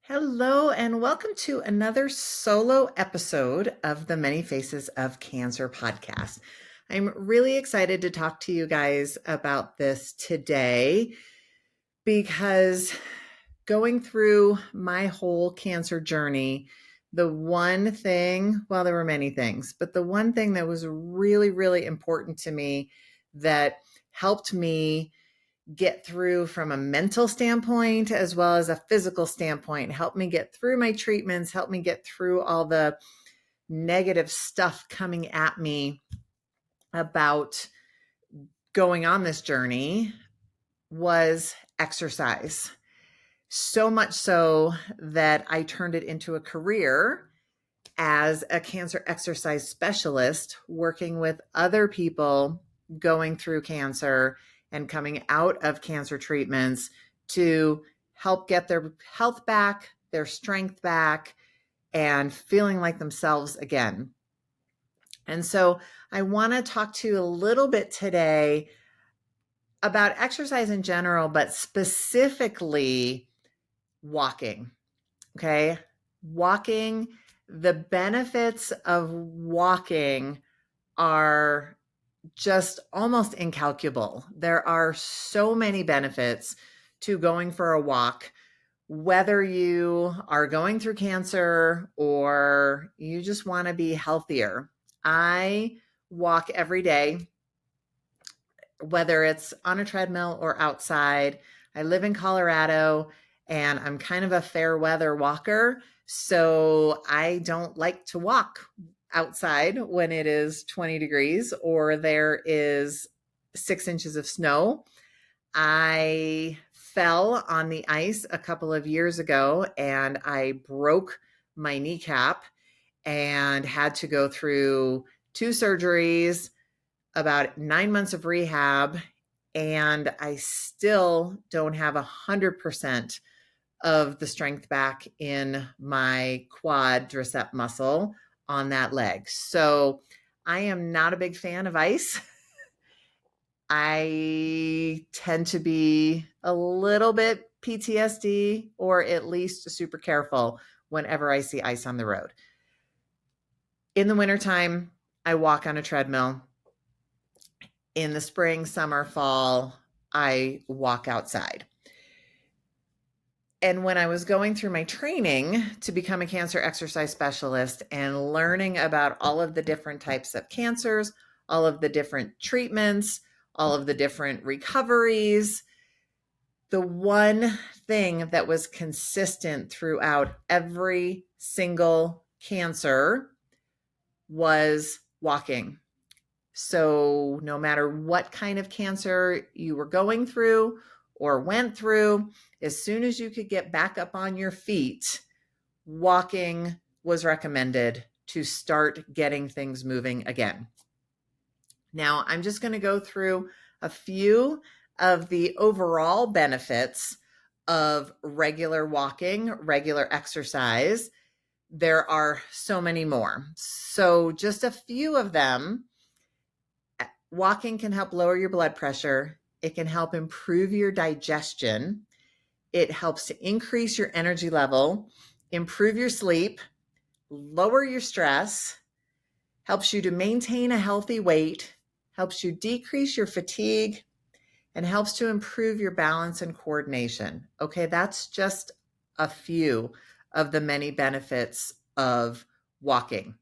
Hello, and welcome to another solo episode of the Many Faces of Cancer podcast. I'm really excited to talk to you guys about this today because going through my whole cancer journey, the one thing, well, there were many things, but the one thing that was really, really important to me that helped me get through from a mental standpoint as well as a physical standpoint, help me get through my treatments, help me get through all the negative stuff coming at me about going on this journey was exercise. So much so that I turned it into a career as a cancer exercise specialist, working with other people going through cancer and coming out of cancer treatments to help get their health back, their strength back, and feeling like themselves again. And so I want to talk to you a little bit today about exercise in general, but specifically walking. Okay. Walking, the benefits of walking are just almost incalculable. There are so many benefits to going for a walk, whether you are going through cancer or you just want to be healthier. I walk every day, whether it's on a treadmill or outside. I live in Colorado and I'm kind of a fair weather walker. So I don't like to walk outside when it is 20 degrees or there is 6 inches of snow. I fell on the ice a couple of years ago and I broke my kneecap and had to go through 2 surgeries, about 9 months of rehab, and I still don't have 100% of the strength back in my quadricep muscle on that leg. So I am not a big fan of ice. I tend to be a little bit PTSD or at least super careful whenever I see ice on the road. In the wintertime, I walk on a treadmill. In the spring, summer, fall, I walk outside. And when I was going through my training to become a cancer exercise specialist and learning about all of the different types of cancers, all of the different treatments, all of the different recoveries, the one thing that was consistent throughout every single cancer was walking. So no matter what kind of cancer you were going through or went through, as soon as you could get back up on your feet, walking was recommended to start getting things moving again. Now, I'm just going to go through a few of the overall benefits of regular walking, regular exercise. There are so many more. So just a few of them. Walking can help lower your blood pressure. It can help improve your digestion. It helps to increase your energy level, improve your sleep, lower your stress, helps you to maintain a healthy weight, helps you decrease your fatigue, and helps to improve your balance and coordination. Okay, that's just a few of the many benefits of walking.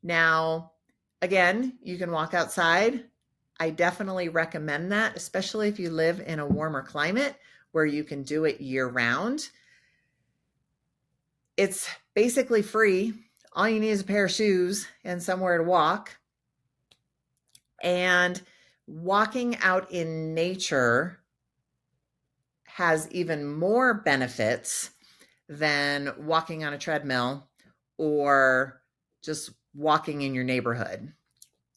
Now, again, you can walk outside. I definitely recommend that, especially if you live in a warmer climate where you can do it year round. It's basically free. All you need is a pair of shoes and somewhere to walk. And walking out in nature has even more benefits than walking on a treadmill or just walking in your neighborhood.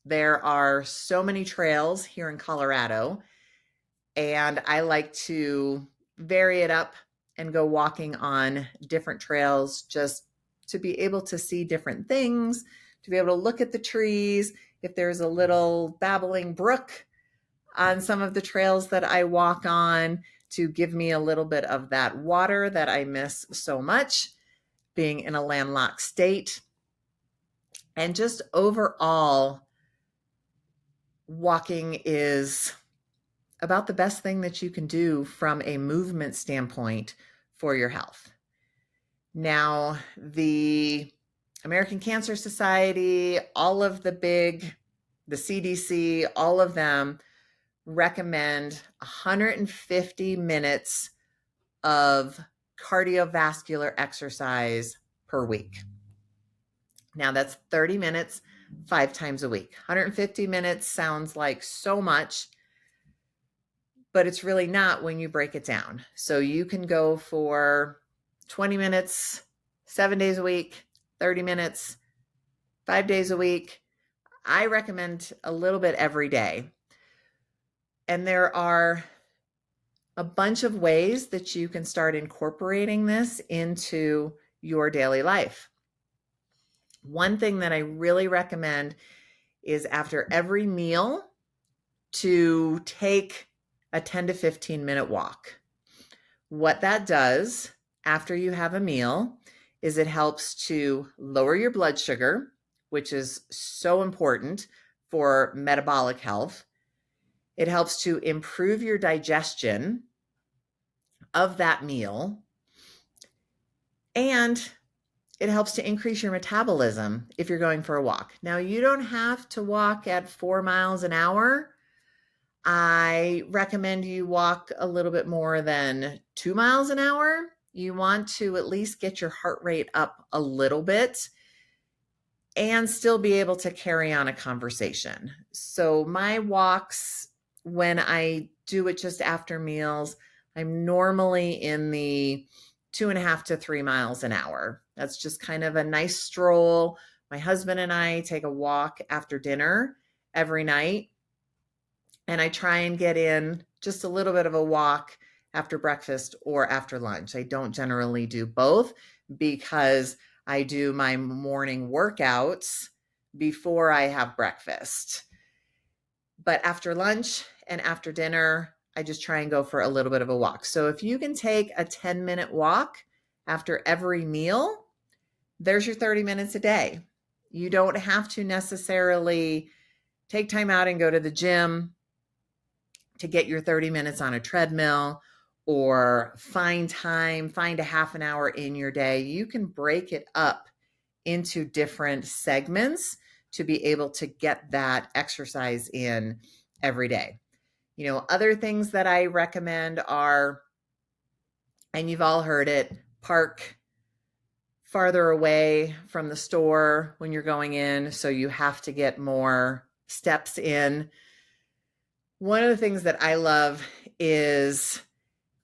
There are so many trails here in Colorado, and I like to vary it up and go walking on different trails just to be able to see different things, to be able to look at the trees. If there's a little babbling brook on some of the trails that I walk on, to give me a little bit of that water that I miss so much, being in a landlocked state. And just overall, walking is about the best thing that you can do from a movement standpoint for your health. Now, the American Cancer Society, all of the CDC, all of them recommend 150 minutes of cardiovascular exercise per week. Now that's 30 minutes, 5 times a week. 150 minutes sounds like so much, but it's really not when you break it down. So you can go for 20 minutes, 7 days a week, 30 minutes, 5 days a week. I recommend a little bit every day. And there are a bunch of ways that you can start incorporating this into your daily life. One thing that I really recommend is after every meal to take a 10 to 15 minute walk. What that does after you have a meal is it helps to lower your blood sugar, which is so important for metabolic health. It helps to improve your digestion of that meal, and it helps to increase your metabolism if you're going for a walk. Now, you don't have to walk at 4 miles an hour. I recommend you walk a little bit more than 2 miles an hour. You want to at least get your heart rate up a little bit and still be able to carry on a conversation. So my walks, when I do it just after meals, I'm normally in the 2.5 to 3 miles an hour. That's just kind of a nice stroll. My husband and I take a walk after dinner every night, and I try and get in just a little bit of a walk after breakfast or after lunch. I don't generally do both because I do my morning workouts before I have breakfast. But after lunch and after dinner, I just try and go for a little bit of a walk. So if you can take a 10-minute walk after every meal, there's your 30 minutes a day. You don't have to necessarily take time out and go to the gym to get your 30 minutes on a treadmill, or find a half an hour in your day. You can break it up into different segments to be able to get that exercise in every day. You know, other things that I recommend are, and you've all heard it, park farther away from the store when you're going in, so you have to get more steps in. One of the things that I love is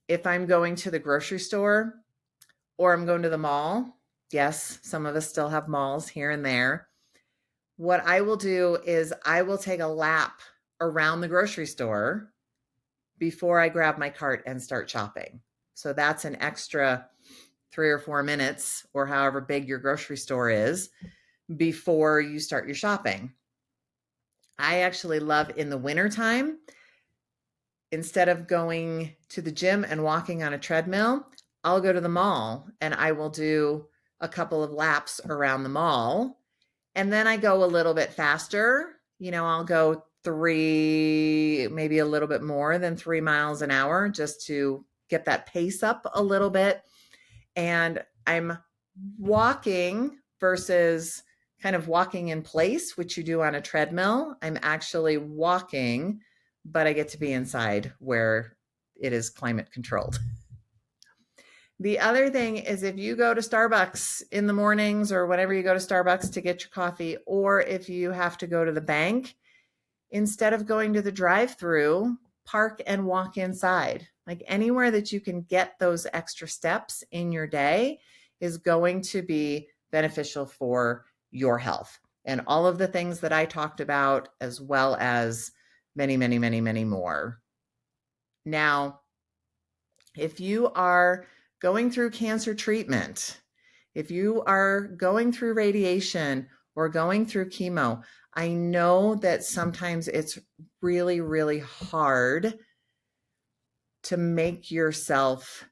if I'm going to the grocery store or I'm going to the mall. Yes, some of us still have malls here and there. What I will do is I will take a lap around the grocery store before I grab my cart and start shopping. So that's an extra 3 or 4 minutes, or however big your grocery store is, before you start your shopping. I actually love in the wintertime, instead of going to the gym and walking on a treadmill, I'll go to the mall and I will do a couple of laps around the mall. And then I go a little bit faster. You know, I'll go 3, maybe a little bit more than 3 miles an hour, just to get that pace up a little bit. And I'm walking versus kind of walking in place, which you do on a treadmill. I'm actually walking, but I get to be inside where it is climate controlled. The other thing is, if you go to Starbucks in the mornings, or whenever you go to Starbucks to get your coffee, or if you have to go to the bank, instead of going to the drive-through, park and walk inside. Like, anywhere that you can get those extra steps in your day is going to be beneficial for your health. And all of the things that I talked about, as well as many, many, many, many more. Now, if you are going through cancer treatment, if you are going through radiation or going through chemo, I know that sometimes it's really, really hard to make yourself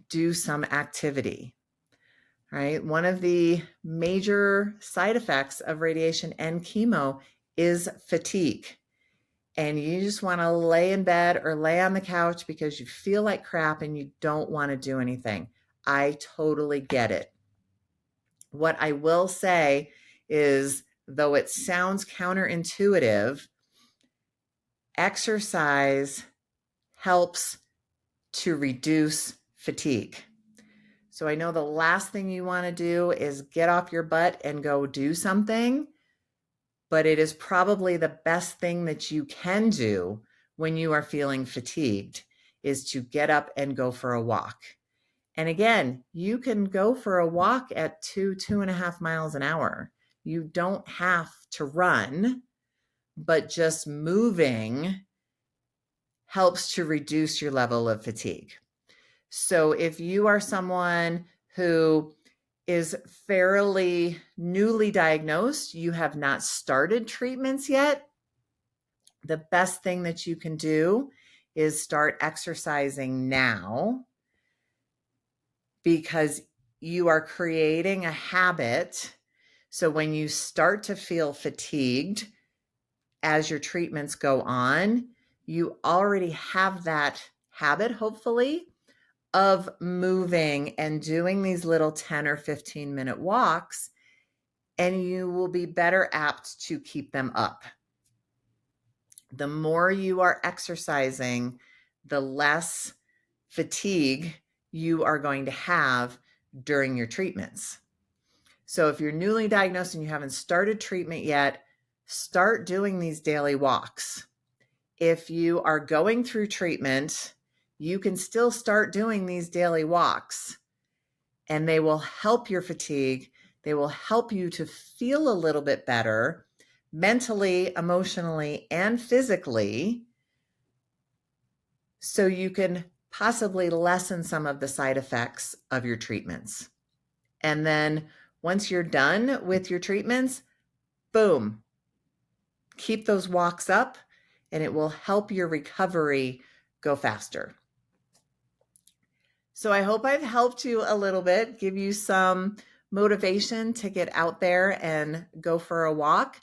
do some activity, right? One of the major side effects of radiation and chemo is fatigue. And you just want to lay in bed or lay on the couch because you feel like crap and you don't want to do anything. I totally get it. What I will say is, though it sounds counterintuitive, exercise helps to reduce fatigue. So I know the last thing you want to do is get off your butt and go do something, but it is probably the best thing that you can do when you are feeling fatigued is to get up and go for a walk. And again, you can go for a walk at 2.5 miles an hour. You don't have to run, but just moving helps to reduce your level of fatigue. So if you are someone who is fairly newly diagnosed, you have not started treatments yet, the best thing that you can do is start exercising now, because you are creating a habit. So when you start to feel fatigued as your treatments go on, you already have that habit, hopefully, of moving and doing these little 10 or 15-minute walks, and you will be better apt to keep them up. The more you are exercising, the less fatigue you are going to have during your treatments. So if you're newly diagnosed and you haven't started treatment yet, start doing these daily walks. If you are going through treatment, you can still start doing these daily walks, and they will help your fatigue. They will help you to feel a little bit better mentally, emotionally, and physically, so you can possibly lessen some of the side effects of your treatments. And then once you're done with your treatments, boom, keep those walks up, and it will help your recovery go faster. So I hope I've helped you a little bit, give you some motivation to get out there and go for a walk.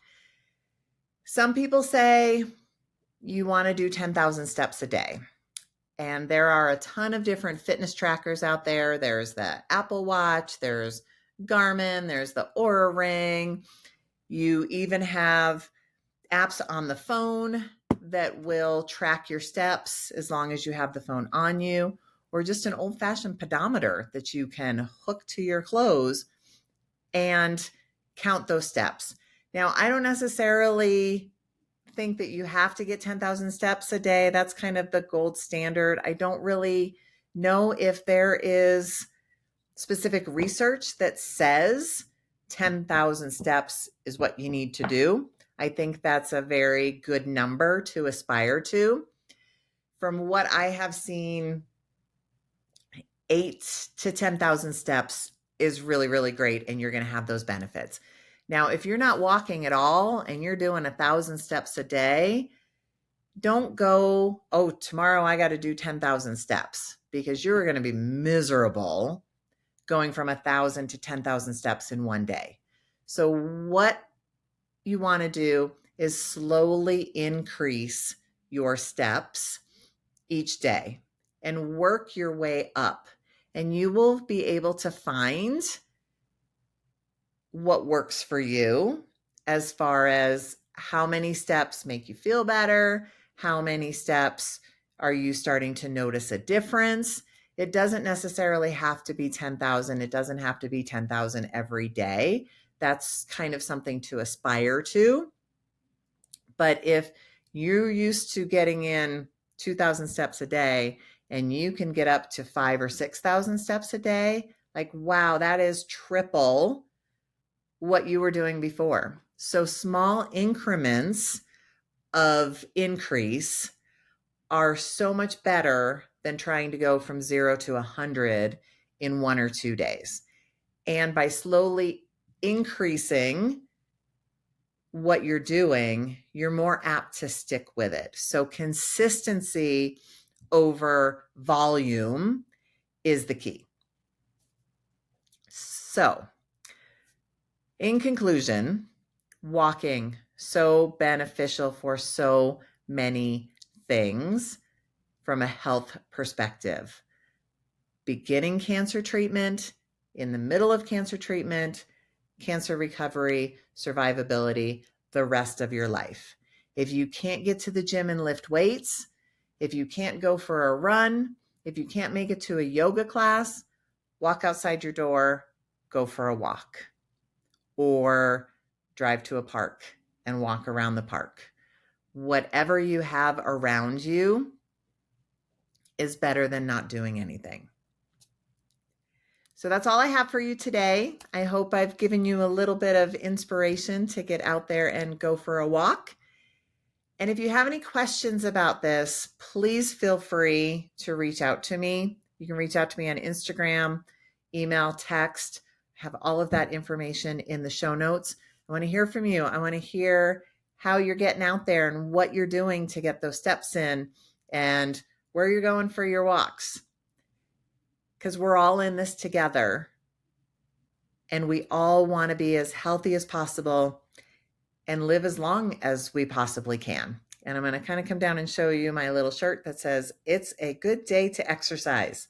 Some people say you want to do 10,000 steps a day. And there are a ton of different fitness trackers out there. There's the Apple Watch, there's Garmin, there's the Oura Ring. You even have apps on the phone that will track your steps as long as you have the phone on you, or just an old-fashioned pedometer that you can hook to your clothes and count those steps. Now, I don't necessarily think that you have to get 10,000 steps a day. That's kind of the gold standard. I don't really know if there is specific research that says 10,000 steps is what you need to do. I think that's a very good number to aspire to. From what I have seen, 8 to 10,000 steps is really, really great, and you're going to have those benefits. Now, if you're not walking at all and you're doing 1,000 steps a day, don't go, oh, tomorrow I got to do 10,000 steps, because you're going to be miserable going from 1,000 to 10,000 steps in one day. So what you want to do is slowly increase your steps each day and work your way up, and you will be able to find what works for you as far as how many steps make you feel better, how many steps are you starting to notice a difference. It doesn't necessarily have to be 10,000. It doesn't have to be 10,000 every day. That's kind of something to aspire to. But if you're used to getting in 2,000 steps a day and you can get up to 5,000 or 6,000 steps a day, like, wow, that is triple what you were doing before. So small increments of increase are so much better than trying to go from 0 to 100 in 1 or 2 days. And by slowly increasing what you're doing, you're more apt to stick with it. So consistency over volume is the key. So, in conclusion, walking, so beneficial for so many things from a health perspective. Beginning cancer treatment, in the middle of cancer treatment, cancer recovery, survivability, the rest of your life. If you can't get to the gym and lift weights, if you can't go for a run, if you can't make it to a yoga class, walk outside your door, go for a walk, or drive to a park and walk around the park. Whatever you have around you is better than not doing anything. So that's all I have for you today. I hope I've given you a little bit of inspiration to get out there and go for a walk. And if you have any questions about this, please feel free to reach out to me. You can reach out to me on Instagram, email, text. I have all of that information in the show notes. I want to hear from you. I want to hear how you're getting out there and what you're doing to get those steps in and where you're going for your walks. Because we're all in this together and we all want to be as healthy as possible and live as long as we possibly can. And I'm going to kind of come down and show you my little shirt that says, "It's a good day to exercise,"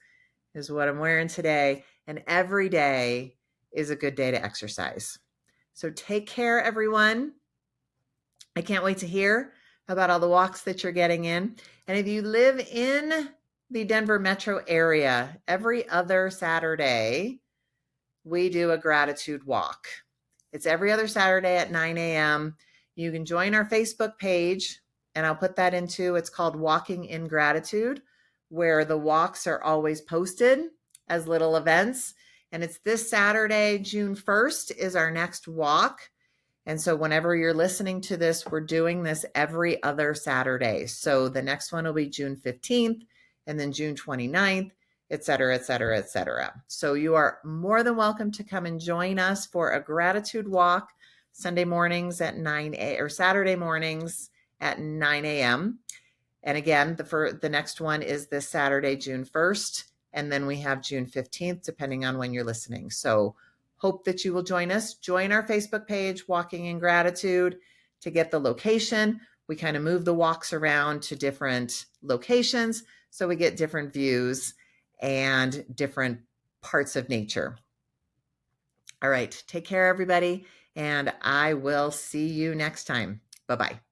is what I'm wearing today. And every day is a good day to exercise. So take care, everyone. I can't wait to hear about all the walks that you're getting in. And if you live in the Denver metro area, every other Saturday, we do a gratitude walk. It's every other Saturday at 9 a.m. You can join our Facebook page, and I'll put that into, it's called Walking in Gratitude, where the walks are always posted as little events. And it's this Saturday, June 1st, is our next walk. And so whenever you're listening to this, we're doing this every other Saturday. So the next one will be June 15th, and then June 29th, et cetera, et cetera, et cetera. So you are more than welcome to come and join us for a gratitude walk Sunday mornings at 9 a.m. or Saturday mornings at 9 a.m. And again, the next one is this Saturday, June 1st. And then we have June 15th, depending on when you're listening. So hope that you will join us. Join our Facebook page, Walking in Gratitude, to get the location. We kind of move the walks around to different locations so we get different views and different parts of nature. All right, take care, everybody, and I will see you next time. Bye-bye.